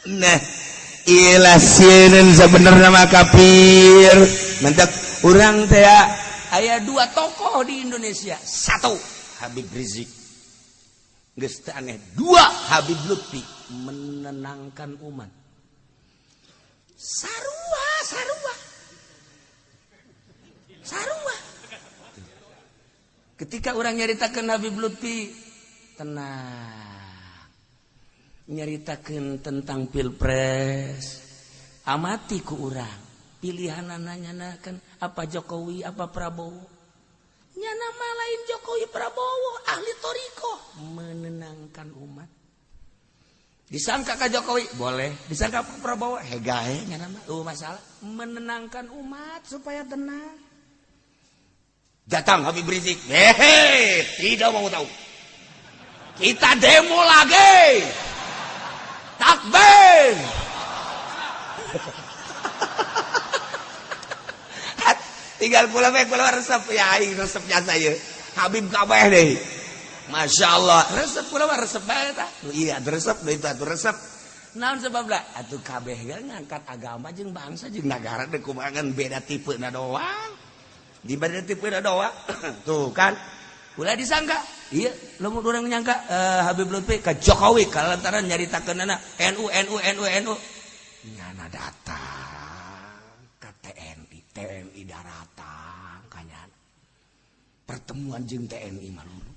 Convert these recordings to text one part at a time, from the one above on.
Nah ilah sieun sebenarnya mah kafir mentek urang teh aya 2 tokoh di Indonesia. 1 Habib Rizik geus teu aneh. 2 Habib Lutfi menenangkan umat. Sarua ketika orang nyaritakeun Habib Lutfi tenang, nyaritakeun tentang pilpres, amati ku urang pilihan nanya kan apa Jokowi apa Prabowo, nya nama lain Jokowi Prabowo ahli toriko, menenangkan umat. Disangka ke Jokowi boleh, disangka ke Prabowo hegahe nya nama masalah, menenangkan umat supaya tenang. Datang Habib Rizik, tidak mau tahu. Kita demo lagi. Takbir. Tinggal kula resep ya aing resepnya saya. Habib kabeh deh. Masya Allah, resep kula resep bae tah. Iya, resep deui itu atuh resep. Naon sebabna? Atuh kabeh ngangkat agama jeung bangsa jeung nagara teh kumaha beda tipeuna doang. Di badan tipe doa tuh kan ulah disangka iya lamun urang nyangka Habib Lutfi ka Jokowi kalantaran nyaritakeunana NU nyana datang ka TNI daratan kanyan pertemuan jeung TNI malulu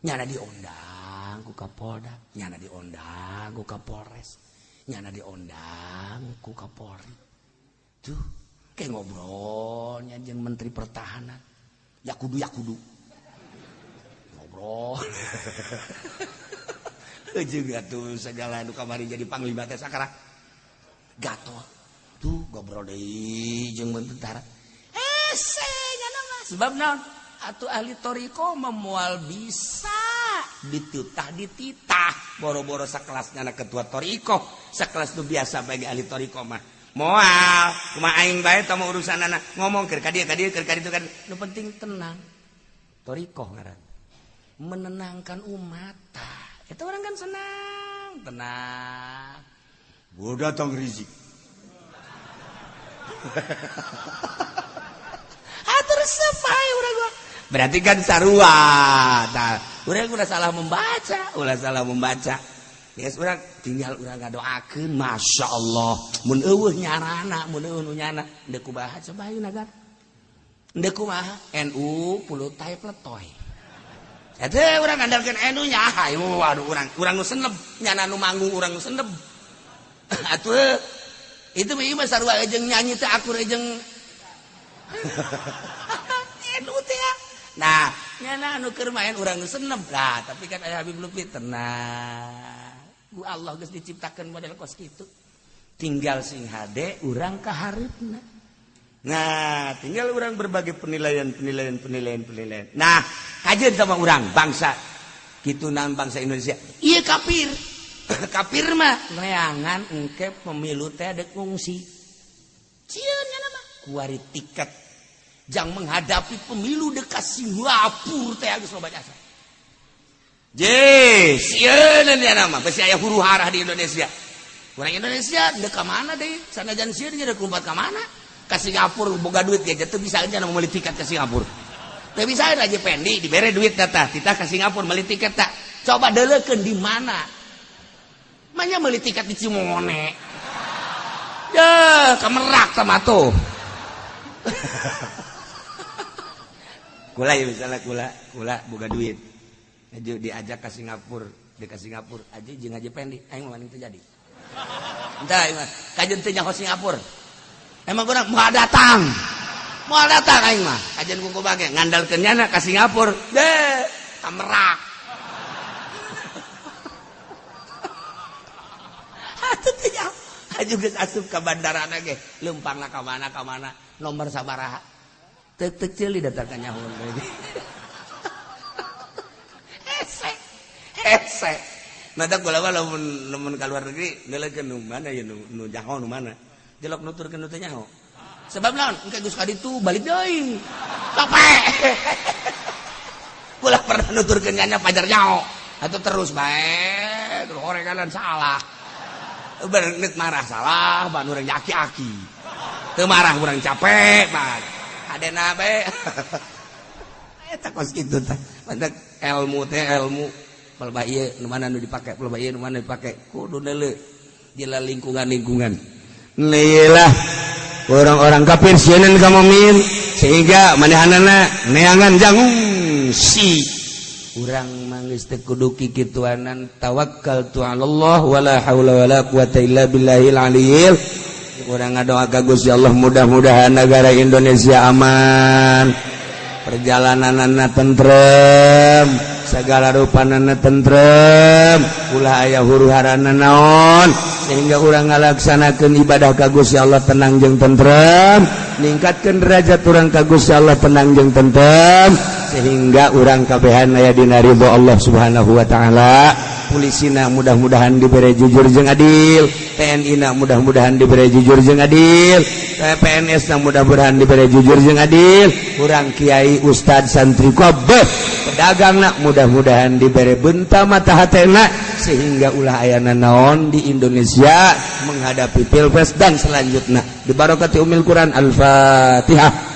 nyana diundang ku Kapolda, nyana diundang ku Kapolres, nyana diundang ku Kapolri tuh kayak ngobrolnya jeung Menteri Pertahanan. Ya kudu ngobrol. Juga tuh segala nu kamari jadi panglima teh sakara. Gatot. Tuh ngobrol deui jeung tentara. Nya nama sebab naon? Atuh ahli toriko memual bisa dititah boro-boro sakelasnya ketua toriko, sakelas nu biasa bagi ahli toriko mah. Moal, cuma aing bae teu mau urusanana ngomong keur ka dieu keur ka ditu kan. Nu penting tenang. Torikoh ngaran. Menenangkan umat. Eta orang kan senang, tenang. Gua datang Rizik. Resep ae urang gua. Berarti kan sarua. Tah, urang udah salah membaca. Yes, urang tinggal urang ngadoakeun, Masya Allah. Mun eueuh nyarana, mun eueuh nu nyana, endeu kumaha coba ayeuna gar. Endeu kumaha? NU pulutai pletoy. Eta urang ngandalkeun NU nya hayu waduh urang nu senep, nyana nu manggung urang nu senep. Atuh itu mah sarua jeung nyanyi teh akur jeung NU teh. Nah, nyana anu keur main urang nu senep lah, tapi kan aya Habib Lutfi tenang. Ku Allah geus diciptakeun model kos kitu. Tinggal sing hade urang kaharepna. Nah, tinggal urang berbagai penilaian. Nah, kajeun sama urang bangsa kitu naon bangsa Indonesia. Ieu kafir. Kafir mah neangan engke pemilu teh dek ngungsi. Cieun nya mah kuari tiket jang menghadapi pemilu dekat Singapura teh geus loba jasa. Sieun nya nama besi aya huru hara di Indonesia. Urang Indonesia dek ka mana deui? Sanajan sieun ge dek lumpat ka mana? Ka Singapura boga duit ge teu bisa aja meuli tiket ka Singapura. Teu bisa aja pendi dibere duit tah kita ka Singapura meuli tiket tak. Coba deuleukeun di mana? Manya meuli tiket di Cimone. Ya, ka Merak tah matuh. Kula ya misalnya kula boga duit. Aju diajak ke Singapura, aja jeung aja pendi, aing mah teu jadi. Entah ieu mah, kajeun teh nyaho Singapura. Emang urang moal datang aing mah. Kajeun kuku bage ngandalkeun nyana ka Singapura, ka Merak. Atuh teh nyaho. Aju geus asup ka bandarana ge, leumpangna ka mana, nomor sabaraha. Teu ceuli datang ka nyaho. Hese. Mata kula lamun ka luar negeri neuleukeun nu mana ya nu nyaho nu mana. Jelok nuturkeun nu teu nyaho. Sebab naon? Engke geus ka ditu balik deui. Tope. Kula pernah nuturkeun nya pajar nyaho. Atuh terus bae, terus orekanan salah. berenit marah salah ban urang aki-aki teu marah urang capek ban adena be eta kos kitu tah mantek ilmu teh ilmu pelba ieu nu mana nu dipake pelba ieu nu mana dipake kudu neuleuh jela lingkungan leulah orang-orang kafir sieun ka mumin sehingga manehanana neangan jangung si urang manggeus teu kudu kikituanan tawakkaltu 'alallah wala haula wala quwata illa billahil aliyil urang ngadoa ka Gusti Allah mudah-mudahan negara Indonesia aman perjalananna tentrem segala rupanana tentrem ulah aya huru-harana naon sehingga urang ngalaksanakeun ibadah ka Gusti Allah tenang jeung tentrem ningkatkeun derajat urang ka Gusti Allah tenang jeung tentrem sehingga urang kabehan aya dina ridho Allah Subhanahu wa taala polisina mudah-mudahan dibere jujur jeung adil TNI na mudah-mudahan dibere jujur jeung adil PNS na mudah-mudahan dibere jujur jeung adil urang kiai ustad santri kabeh pedagang na mudah-mudahan dibere benta mata hatena sehingga ulah ayana naon di Indonesia menghadapi pilpres dan selanjutnya di barokati umil Quran al-Fatihah.